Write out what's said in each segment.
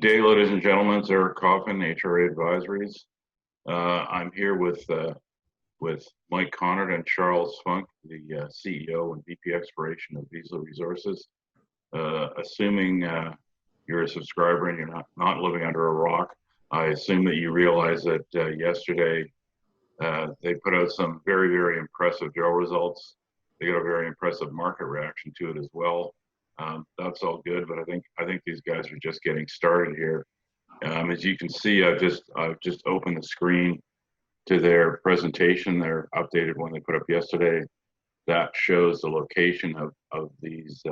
day, ladies and gentlemen. It's Eric Coffin, HRA Advisories. I'm here with Mike Konnert and Charles Funk, the CEO and VP Exploration of Vizsla Resources. Assuming you're a subscriber and you're not living under a rock, I assume that you realize that yesterday they put out some very, very impressive drill results. They got a very impressive market reaction to it as well. That's all good, but I think these guys are just getting started here. As you can see, I've just opened the screen to their presentation, their updated one they put up yesterday. That shows the location of these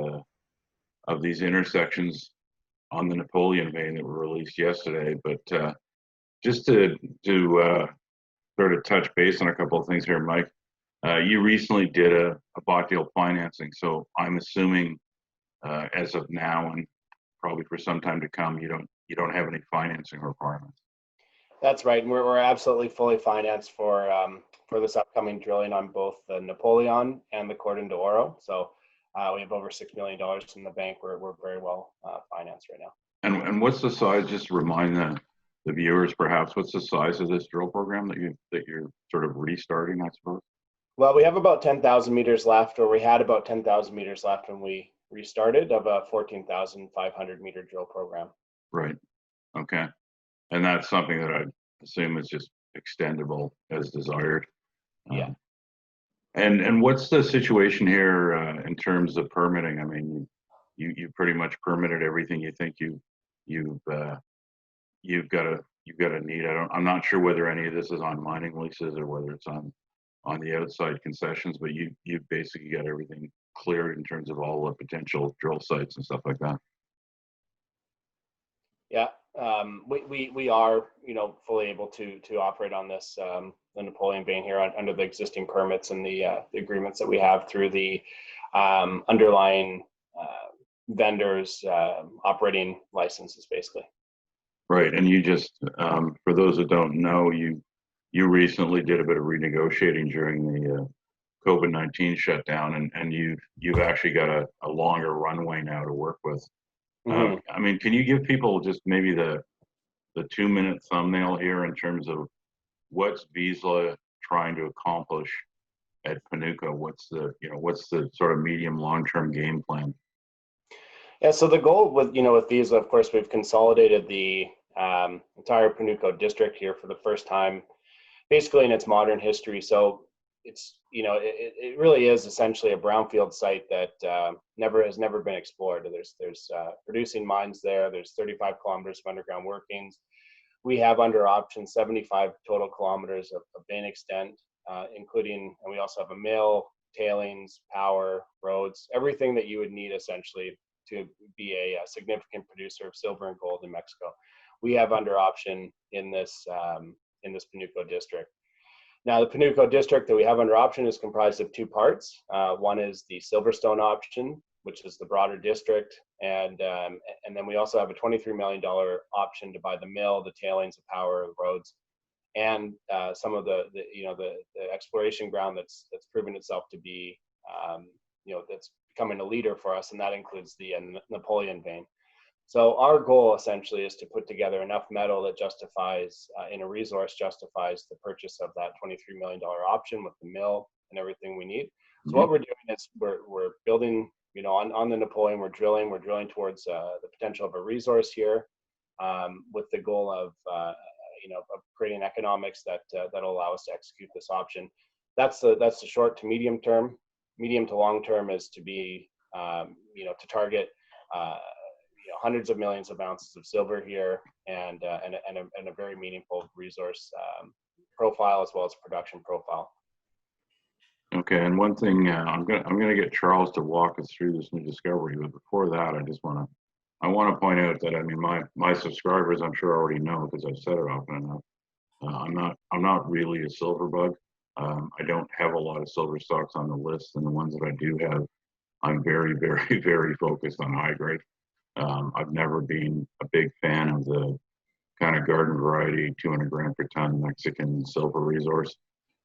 intersections on the Napoleon vein that were released yesterday. But just to sort of touch base on a couple of things here, Mike. You recently did a bought deal financing, so I'm assuming as of now and probably for some time to come, you don't have any financing requirements. That's right, and we're absolutely fully financed for this upcoming drilling on both the Napoleon and the Cordon de Oro. So we have over $6 million in the bank. We're very well financed right now. And what's the size? Just to remind the viewers, perhaps, what's the size of this drill program that you're sort of restarting, I suppose? Well, we have about 10,000 meters left, or we had about 10,000 meters left when we restarted, of a 14,500 meter drill program. Right. Okay. And that's something that I assume is just extendable as desired. Yeah. And what's the situation here in terms of permitting? I mean, you pretty much permitted everything you think you've got to need. I'm not sure whether any of this is on mining leases or whether it's on the outside concessions, but you've basically got everything cleared in terms of all the potential drill sites and stuff like that. Yeah, we are fully able to operate on this the Napoleon vein here under the existing permits and the agreements that we have through the underlying vendors operating licenses, basically. Right, and you just for those that don't know, you recently did a bit of renegotiating during the COVID-19 shutdown, and you've actually got a longer runway now to work with. Mm-hmm. I mean, can you give people just maybe the 2-minute thumbnail here in terms of what's Vizsla trying to accomplish at Panuco? What's the sort of medium long-term game plan? Yeah, so the goal with Vizsla, of course, we've consolidated the entire Panuco district here for the first time, basically in its modern history. So it's it really is essentially a brownfield site that has never been explored. There's producing mines there. There's 35 kilometers of underground workings. We have under option 75 total kilometers of vein extent, including, and we also have a mill, tailings, power, roads, everything that you would need essentially to be a significant producer of silver and gold in Mexico. We have under option in this Panuco district. Now, the Panuco district that we have under option is comprised of two parts. One is the Silverstone option, which is the broader district, and then we also have a $23 million option to buy the mill, the tailings, the power, the roads, and some of the exploration ground that's proven itself to be that's becoming a leader for us, and that includes the Napoleon vein. So our goal essentially is to put together enough metal that justifies, in a resource, justifies the purchase of that $23 million option with the mill and everything we need. So Mm-hmm. what we're doing is we're building, on the Napoleon, we're drilling towards the potential of a resource here, with the goal of creating economics that'll allow us to execute this option. That's the short to medium term. Medium to long term is to be, to target hundreds of millions of ounces of silver here, and a very meaningful resource profile as well as production profile. Okay, and one thing I'm gonna get Charles to walk us through this new discovery, but before that, I want to point out that, I mean, my subscribers, I'm sure, already know because I've said it often enough. I'm not really a silver bug. I don't have a lot of silver stocks on the list, and the ones that I do have, I'm very, very, very focused on high grade. I've never been a big fan of the kind of garden variety 200 gram per ton Mexican silver resource.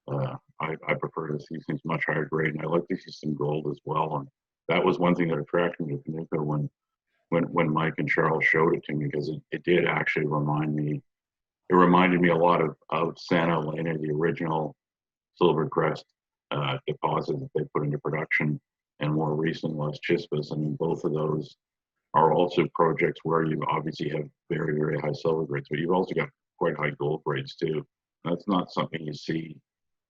I prefer to see things much higher grade, and I like to see some gold as well. And that was one thing that attracted me to Panuco when Mike and Charles showed it to me, because it did actually remind me. It reminded me a lot of Santa Elena, the original Silvercrest deposit that they put into production, and more recent Las Chispas. I mean, both of those are also projects where you obviously have very, very high silver grades, but you've also got quite high gold grades too. That's not something you see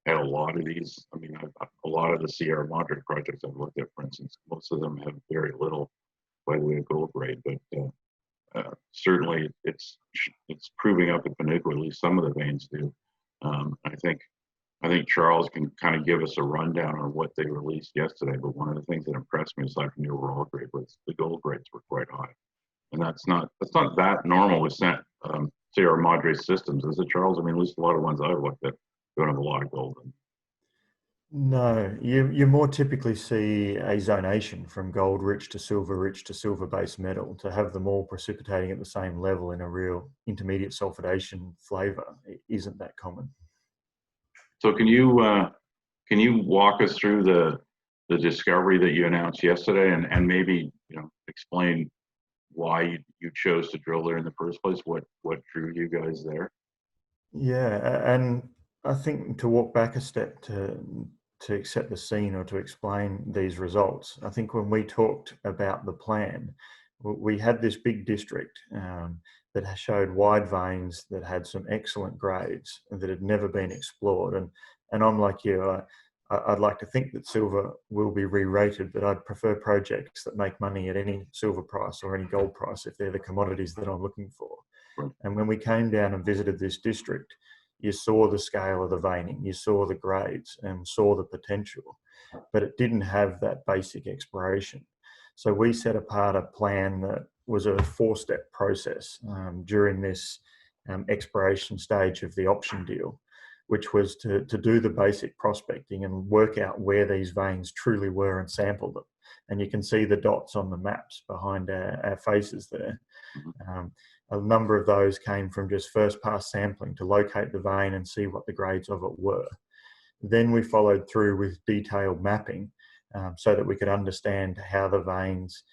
at a lot of these. I mean, a lot of the Sierra Madre projects I've looked at, for instance, most of them have very little by the way of gold grade, but certainly it's proving up at Panuco. At least some of the veins do. I think Charles can kind of give us a rundown on what they released yesterday. But one of the things that impressed me, aside from the overall grade, was the gold grades were quite high, and that's not that normal with Sierra Madre systems, is it, Charles? I mean, at least a lot of ones I've looked at don't have a lot of gold in. No, you more typically see a zonation from gold rich to silver base metal. To have them all precipitating at the same level in a real intermediate sulfidation flavor isn't that common. So can you walk us through the discovery that you announced yesterday, and maybe explain why you chose to drill there in the first place? What drew you guys there? Yeah, and I think to walk back a step to set the scene or to explain these results, I think when we talked about the plan, we had this big district that showed wide veins that had some excellent grades that had never been explored. And I'm like you, I'd like to think that silver will be re-rated, but I'd prefer projects that make money at any silver price or any gold price if they're the commodities that I'm looking for. Right. And when we came down and visited this district, you saw the scale of the veining, you saw the grades and saw the potential, but it didn't have that basic exploration. So we set apart a plan that was a 4-step process during this exploration stage of the option deal, which was to do the basic prospecting and work out where these veins truly were and sample them. And you can see the dots on the maps behind our faces there. A number of those came from just first pass sampling to locate the vein and see what the grades of it were. Then we followed through with detailed mapping so that we could understand how the veins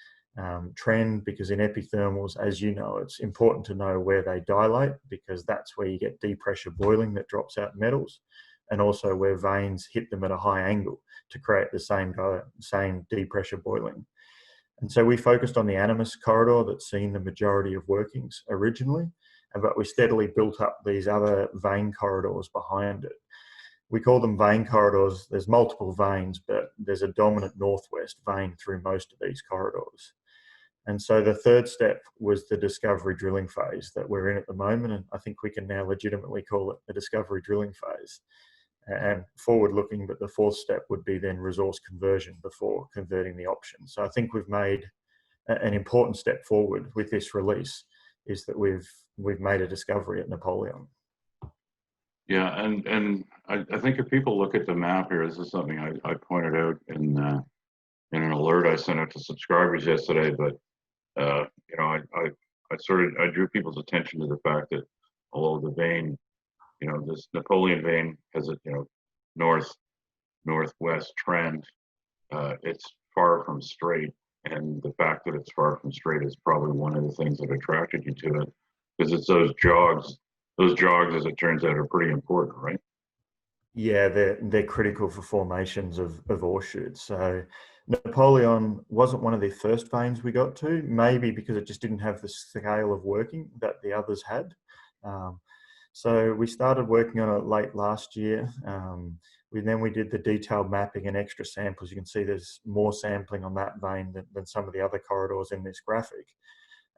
trend, because in epithermals, as you know, it's important to know where they dilate, because that's where you get deep pressure boiling that drops out metals, and also where veins hit them at a high angle to create the same deep pressure boiling. And so we focused on the Animus corridor that's seen the majority of workings originally, but we steadily built up these other vein corridors behind it. We call them vein corridors. There's multiple veins, but there's a dominant northwest vein through most of these corridors. And so the third step was the discovery drilling phase that we're in at the moment. And I think we can now legitimately call it the discovery drilling phase. And forward looking, but the fourth step would be then resource conversion before converting the option. So I think we've made an important step forward with this release, is that we've made a discovery at Napoleon. Yeah, and I think if people look at the map here, this is something I pointed out in an alert I sent out to subscribers yesterday. But I drew people's attention to the fact that although the vein, this Napoleon vein has a northwest trend, it's far from straight, and the fact that it's far from straight is probably one of the things that attracted you to it, because it's those jogs. Those jogs, as it turns out, are pretty important, right? Yeah, they're critical for formations of ore shoots. So Napoleon wasn't one of the first veins we got to, maybe because it just didn't have the scale of working that the others had. So we started working on it late last year. Then we did the detailed mapping and extra samples. You can see there's more sampling on that vein than some of the other corridors in this graphic.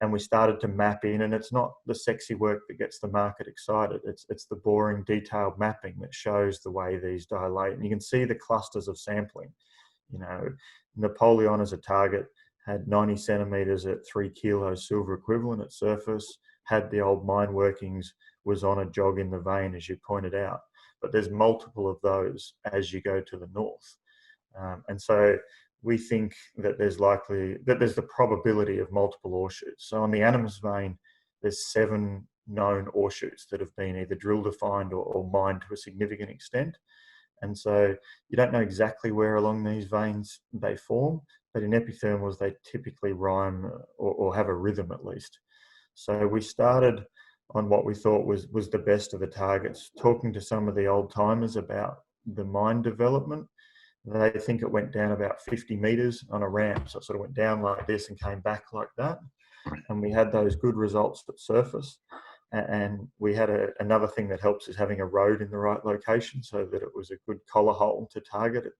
And we started to map in, and it's not the sexy work that gets the market excited. It's the boring, detailed mapping that shows the way these dilate. And you can see the clusters of sampling. Napoleon as a target had 90 centimeters at 3 kilos silver equivalent at surface, had the old mine workings, was on a jog in the vein, as you pointed out. But there's multiple of those as you go to the north. And so we think that there's the probability of multiple ore shoots. So on the Animus vein, there's 7 known ore shoots that have been either drill defined or mined to a significant extent. And so you don't know exactly where along these veins they form, but in epithermals, they typically rhyme or have a rhythm at least. So we started on what we thought was the best of the targets, talking to some of the old timers about the mine development. They think it went down about 50 meters on a ramp. So it sort of went down like this and came back like that. And we had those good results at surface. And we had another thing that helps is having a road in the right location so that it was a good collar hole to target it.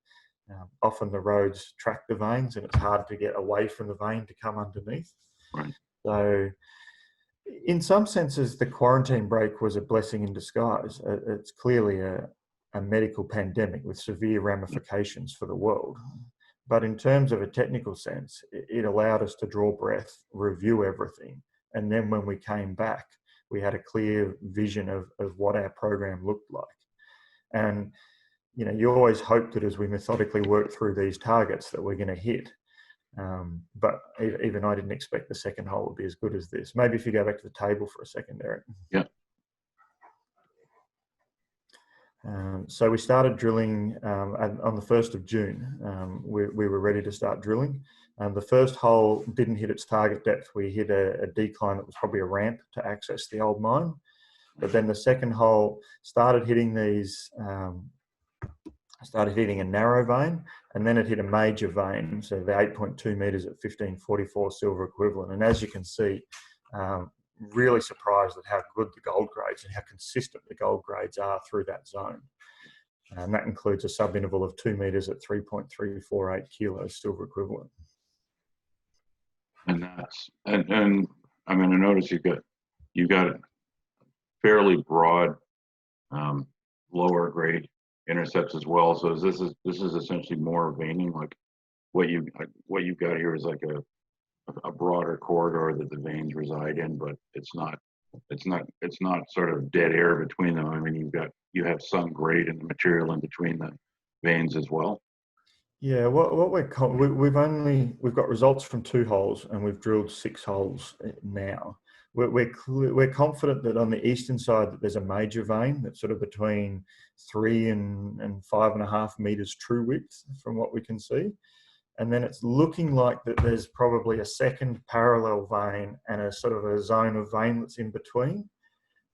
Often the roads track the veins and it's hard to get away from the vein to come underneath. Right. So in some senses, the quarantine break was a blessing in disguise. It's clearly a medical pandemic with severe ramifications for the world. But in terms of a technical sense, it allowed us to draw breath, review everything. And then when we came back, we had a clear vision of what our program looked like. And, you know, you always hope that as we methodically work through these targets that we're going to hit. But even I didn't expect the second hole would be as good as this. Maybe if you go back to the table for a second, Eric. Yeah. So we started drilling on the 1st of June. We were ready to start drilling. The first hole didn't hit its target depth. We hit a decline that was probably a ramp to access the old mine. But then the second hole started hitting these, started hitting a narrow vein, and then it hit a major vein. So the 8.2 meters at 1544 silver equivalent. And as you can see, really surprised at how good the gold grades and how consistent the gold grades are through that zone. And that includes a sub-interval of 2 meters at 3.348 kilos silver equivalent. And that's, and I mean, I notice you've got fairly broad, lower grade intercepts as well. So this is essentially more veining, like what you've got here is like a broader corridor that the veins reside in, but it's not sort of dead air between them. I mean, you have some grade in the material in between the veins as well. Yeah, we've got results from 2 holes and we've drilled 6 holes now. We're confident that on the eastern side that there's a major vein that's sort of between 3 and 5.5 meters true width from what we can see. And then it's looking like that there's probably a second parallel vein and a sort of a zone of vein that's in between.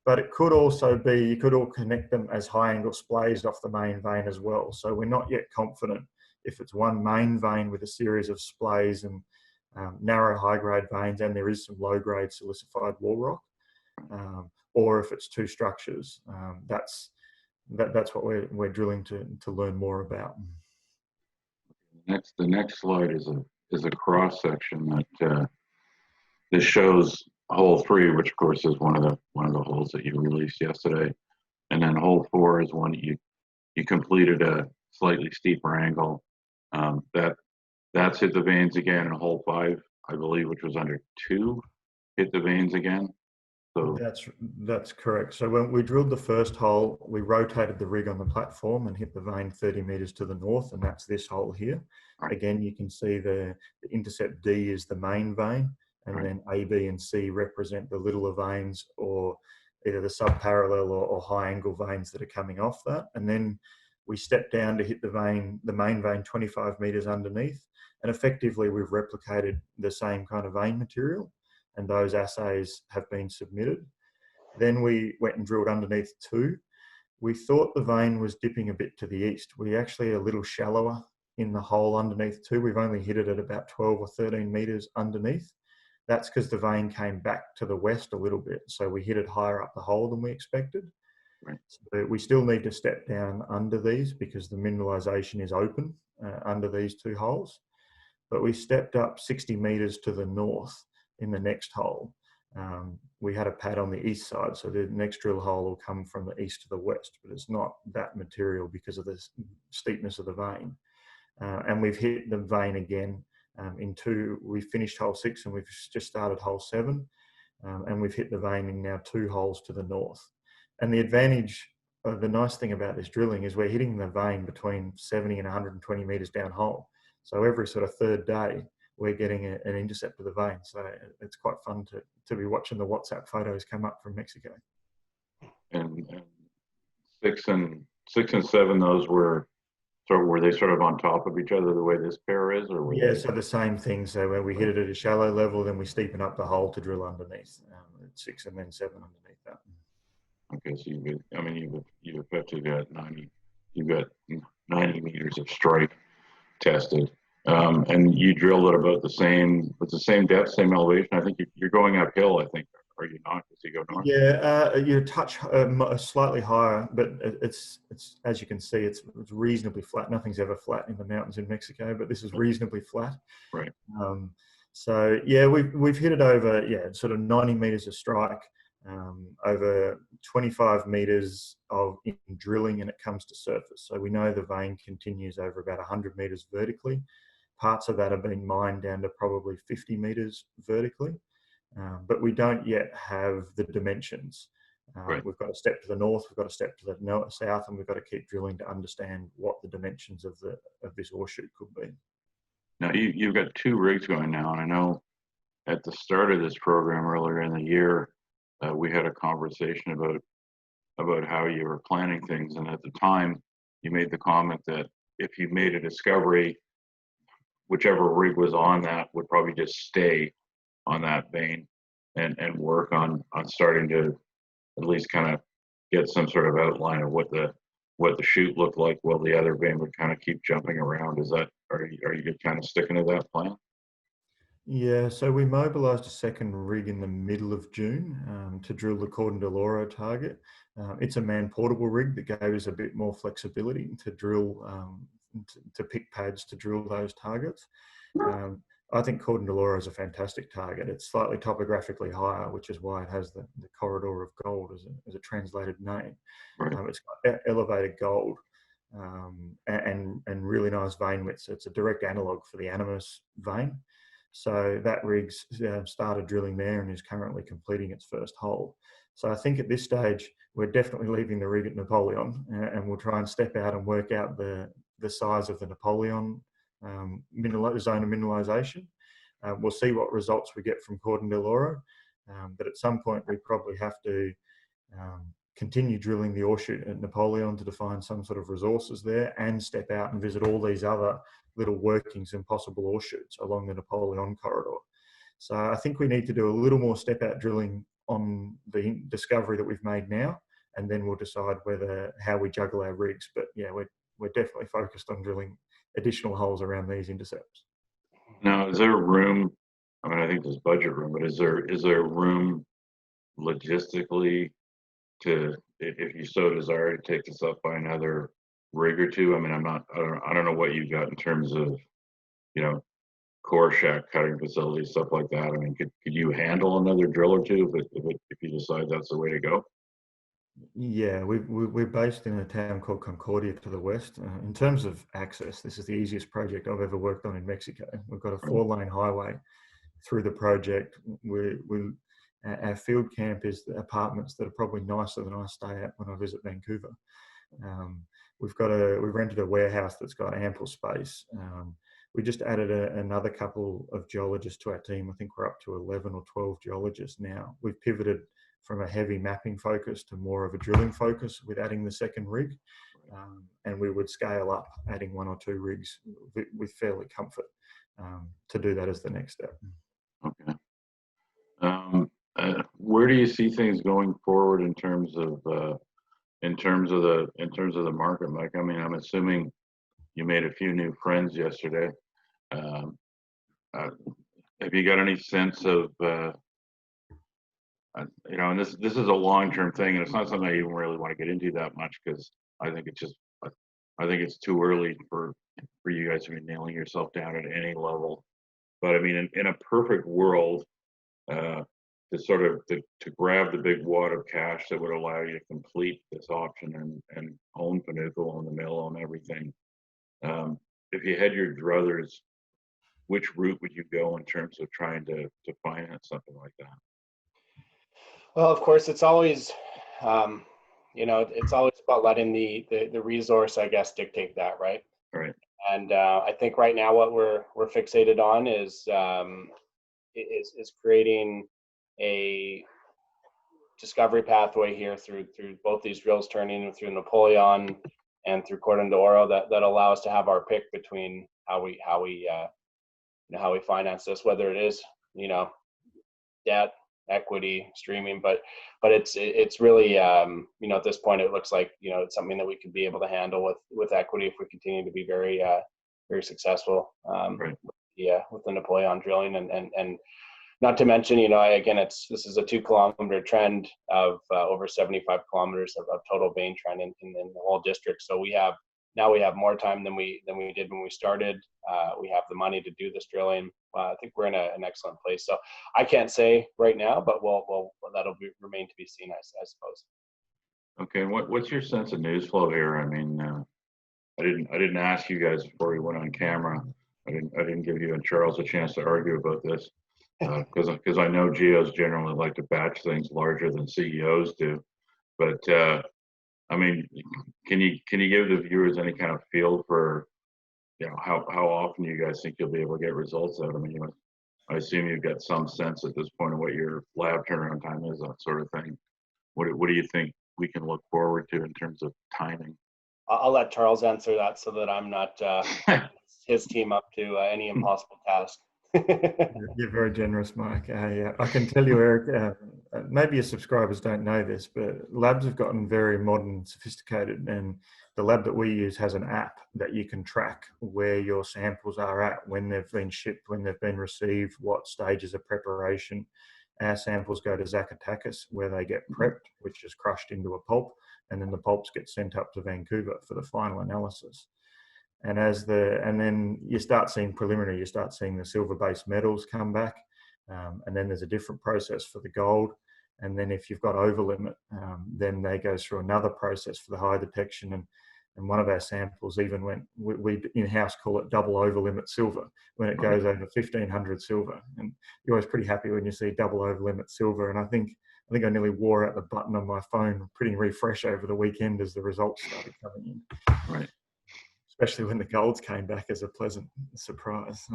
But it could also be, you could all connect them as high angle splays off the main vein as well. So we're not yet confident if it's one main vein with a series of splays and narrow high grade veins, and there is some low grade silicified wall rock, or if it's 2 structures. That's what we're drilling to learn more about. The next slide is a cross section that this shows hole 3, which of course is one of the holes that you released yesterday, and then hole 4 is one that you completed a slightly steeper angle. That's hit the veins again, and hole 5, I believe, which was under 2, hit the veins again. So that's correct. So when we drilled the first hole, we rotated the rig on the platform and hit the vein 30 meters to the north, and that's this hole here. Right. Again, you can see the intercept D is the main vein, and then A, B, and C represent the littler veins, or either the subparallel or high angle veins that are coming off that. And then we step down to hit the main vein 25 meters underneath, and effectively we've replicated the same kind of vein material, and those assays have been submitted. Then we went and drilled underneath 2. We thought the vein was dipping a bit to the east. We actually are a little shallower in the hole underneath 2. We've only hit it at about 12 or 13 meters underneath. That's because the vein came back to the west a little bit. So we hit it higher up the hole than we expected. Right. So we still need to step down under these because the mineralization is open under these 2 holes. But we stepped up 60 meters to the north in the next hole. We had a pad on the east side, so the next drill hole will come from the east to the west, but it's not that material because of the steepness of the vein. And we've hit the vein again in 2. We finished hole 6 and we've just started hole 7, and we've hit the vein in now 2 holes to the north. And the advantage, the nice thing about this drilling is we're hitting the vein between 70 and 120 meters down hole. So every sort of 3rd day, we're getting an intercept of the vein. So it's quite fun to be watching the WhatsApp photos come up from Mexico. And 6 and 7, those were So were they sort of on top of each other the way this pair is, or were Yeah, they? so the same thing. So when we hit it at a shallow level, then we steepen up the hole to drill underneath at 6 and then 7 underneath that. Okay, so I mean, you've effectively got 90 meters of strike tested. And you drilled at about the same, with the same depth, same elevation. I think you're going uphill, I think. Are you not, as you go north? Yeah, you touch slightly higher, but it's as you can see, it's reasonably flat. Nothing's ever flat in the mountains in Mexico, but this is reasonably flat. Right. Um, so yeah, we've hit it over sort of 90 meters of strike, over 25 meters of in drilling, and it comes to surface. So we know the vein continues over about 100 meters vertically. Parts of that have been mined down to probably 50 meters vertically. But we don't yet have the dimensions. Right. We've got a step to the north, we've got a step to the south, and we've got to keep drilling to understand what the dimensions of this ore shoot could be. Now you've got 2 rigs going now, and I know at the start of this program earlier in the year, we had a conversation about how you were planning things, and at the time, you made the comment that if you made a discovery, whichever rig was on that would probably just stay on that vein and work on starting to at least kind of get some sort of outline of what the chute looked like while the other vein would kind of keep jumping around. Are you kind of sticking to that plan? Yeah, so we mobilised a second rig in the middle of June to drill the Cordon del Oro target. It's a man-portable rig that gave us a bit more flexibility to drill, to pick pads to drill those targets. I think Cordon del Oro is a fantastic target. It's slightly topographically higher, which is why it has the corridor of gold as a translated name. Right. It's got elevated gold and really nice vein widths. It's a direct analogue for the Animus vein. So that rig's started drilling there and is currently completing its first hole. So I think at this stage, we're definitely leaving the rig at Napoleon, and we'll try and step out and work out the size of the Napoleon zone of mineralisation. We'll see what results we get from Cordon del Oro, but at some point we probably have to continue drilling the ore shoot at Napoleon to define some sort of resources there, and step out and visit all these other little workings and possible ore shoots along the Napoleon corridor. So I think we need to do a little more step out drilling on the discovery that we've made now, and then we'll decide how we juggle our rigs. But yeah, we're definitely focused on drilling additional holes around these intercepts. Now, is there room? I mean, I think there's budget room, but is there room logistically to, if you so desire, to take this up by another rig or two? I mean, I don't know what you got in terms of, core shack cutting facilities, stuff like that. I mean, could you handle another drill or two if you decide that's the way to go? Yeah, we're based in a town called Concordia to the west. In terms of access, this is the easiest project I've ever worked on in Mexico. We've got a 4-lane highway through the project. Our field camp is the apartments that are probably nicer than I stay at when I visit Vancouver. We've rented a warehouse that's got ample space. We just added another couple of geologists to our team. I think we're up to 11 or 12 geologists now. We've pivoted from a heavy mapping focus to more of a drilling focus with adding the second rig. And we would scale up, adding 1 or 2 rigs with fairly comfort to do that as the next step. Okay. Where do you see things going forward in terms of the market, Mike? I mean, I'm assuming you made a few new friends yesterday. Have you got any sense of and this is a long-term thing, and it's not something I even really want to get into that much, because I think it's too early for you guys to be nailing yourself down at any level. But I mean, in a perfect world, to grab the big wad of cash that would allow you to complete this option and own Panuco, own the mill, own everything. If you had your druthers, which route would you go in terms of trying to finance something like that? Well, of course, it's always, it's always about letting the resource, I guess, dictate that, right? Right. And I think right now what we're fixated on is creating a discovery pathway here through both these drills turning through Napoleon and through Cordon d'Oro that allow us to have our pick between how we finance this, whether it is, debt, equity, streaming, but it's really, at this point it looks like, it's something that we could be able to handle with equity if we continue to be very very successful Right. with the Napoleon drilling, and not to mention, again, this is a 2-kilometer trend of over 75 kilometers of total vein trend in the whole district. So we have more time than we did when we started. We have the money to do this drilling. I think we're in an excellent place. So I can't say right now, but that'll remain to be seen, I suppose. Okay. And what's your sense of news flow here? I mean, I didn't ask you guys before we went on camera. I didn't give you and Charles a chance to argue about this because I know geos generally like to batch things larger than CEOs do. But I mean, can you give the viewers any kind of feel for how often you guys think you'll be able to get results out? I mean, I assume you've got some sense at this point of what your lab turnaround time is, that sort of thing. What do you think we can look forward to in terms of timing? I'll let Charles answer that so that I'm not his team up to any impossible task. You're very generous, Mike. I can tell you, Eric, maybe your subscribers don't know this, but labs have gotten very modern and sophisticated, and the lab that we use has an app that you can track where your samples are at, when they've been shipped, when they've been received, what stages of preparation. Our samples go to Zacatecas where they get prepped, which is crushed into a pulp, and then the pulps get sent up to Vancouver for the final analysis. And then you start seeing preliminary, you start seeing the silver-based metals come back, and then there's a different process for the gold. And then if you've got over limit, then they go through another process for the high detection. And one of our samples even went, we in-house call it double over limit silver, when it goes over 1500 silver. And you're always pretty happy when you see double over limit silver. And I think I nearly wore out the button on my phone, putting refresh over the weekend as the results started coming in. Right. Especially when the golds came back as a pleasant surprise.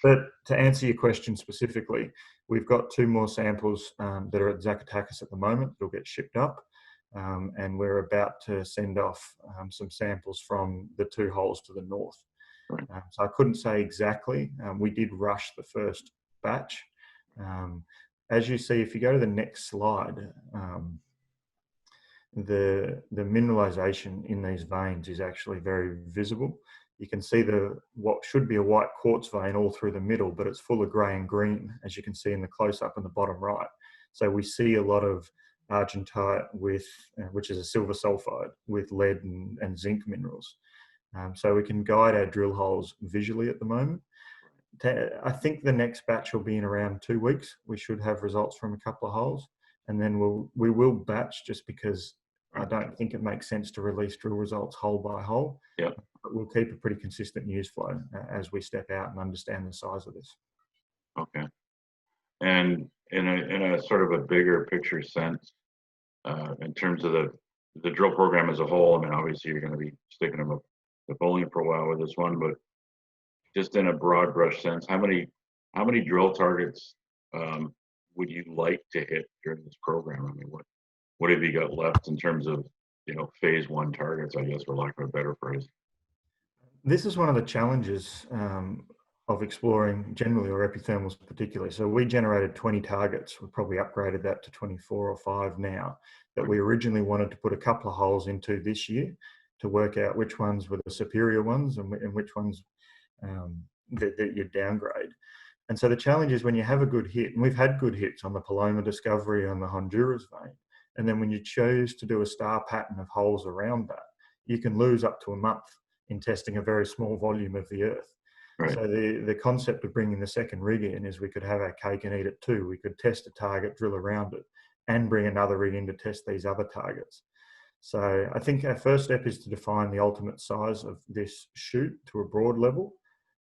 But to answer your question specifically, we've got 2 more samples that are at Zacatecas at the moment. They'll get shipped up, and we're about to send off some samples from the 2 holes to the north. Right. So I couldn't say exactly. We did rush the first batch. As you see, if you go to the next slide, the mineralization in these veins is actually very visible. You can see what should be a white quartz vein all through the middle, but it's full of grey and green, as you can see in the close-up in the bottom right. So we see a lot of argentite which is a silver sulfide with lead and zinc minerals. So we can guide our drill holes visually at the moment. I think the next batch will be in around 2 weeks. We should have results from a couple of holes, and then we will batch, just because I don't think it makes sense to release drill results hole by hole. Yeah. But we'll keep a pretty consistent news flow as we step out and understand the size of this. Okay. And in a sort of a bigger picture sense, in terms of the drill program as a whole, I mean, obviously you're going to be sticking them up Napoleon for a while with this one, but just in a broad brush sense, how many drill targets would you like to hit during this program? I mean, what have you got left in terms of phase 1 targets, I guess, for lack of a better phrase? This is one of the challenges of exploring generally, or epithermals particularly. So we generated 20 targets. We've probably upgraded that to 24 or 5 now, that we originally wanted to put a couple of holes into this year to work out which ones were the superior ones and which ones that you downgrade. And so the challenge is when you have a good hit, and we've had good hits on the Paloma discovery and the Honduras vein, and then when you choose to do a star pattern of holes around that, you can lose up to a month in testing a very small volume of the earth. Right. So the concept of bringing the second rig in is we could have our cake and eat it too. We could test a target, drill around it, and bring another rig in to test these other targets. So I think our first step is to define the ultimate size of this shoot to a broad level.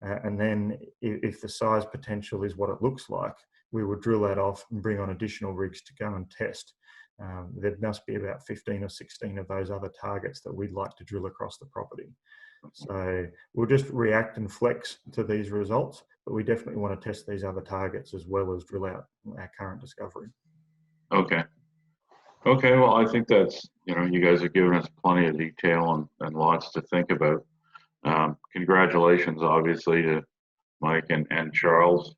And then if the size potential is what it looks like, we would drill that off and bring on additional rigs to go and test. There must be about 15 or 16 of those other targets that we'd like to drill across the property. So we'll just react and flex to these results, but we definitely want to test these other targets as well as drill out our current discovery. Okay. Okay, well, I think that's, you guys have given us plenty of detail and lots to think about. Congratulations, obviously, to Mike and Charles.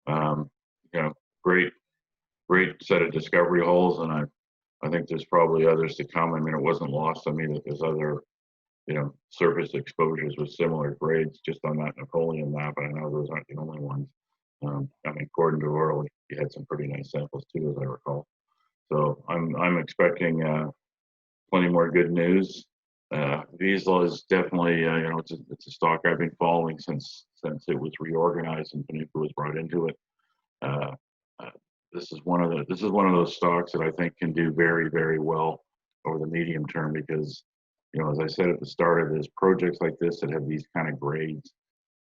Um, you know, great, great set of discovery holes, and I think there's probably others to come. I mean, it wasn't lost on me that there's other, surface exposures with similar grades just on that Napoleon map, and I know those aren't the only ones. I mean, according to Oral, he had some pretty nice samples too, as I recall. So I'm expecting plenty more good news. Vizsla is definitely, it's a stock I've been following since it was reorganized and Panuco was brought into it. Uh, uh, this is one of those stocks that I think can do very, very well over the medium term because, as I said at the start of this, projects like this that have these kind of grades,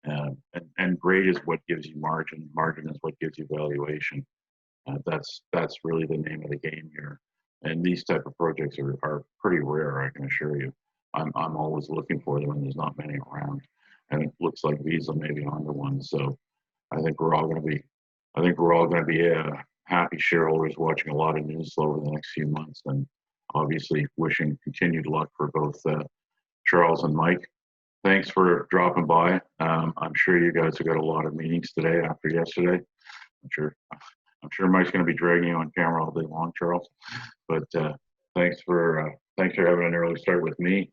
and grade is what gives you margin. Margin is what gives you valuation. That's really the name of the game here. And these type of projects are pretty rare, I can assure you. I'm always looking for them, and there's not many around. And it looks like Vizsla may be onto one. So I think we're all going to be, happy shareholders watching a lot of news flow over the next few months, and obviously wishing continued luck for both Charles and Mike. Thanks for dropping by. I'm sure you guys have got a lot of meetings today after yesterday. I'm sure. I'm sure Mike's going to be dragging you on camera all day long, Charles. But thanks for having an early start with me,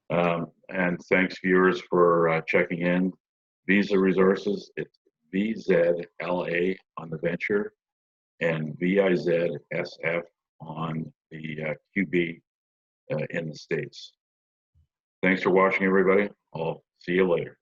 and thanks viewers for checking in. Vizsla Resources, it's VZLA on the venture and VIZSF on the QB in the States. Thanks for watching, everybody. I'll see you later.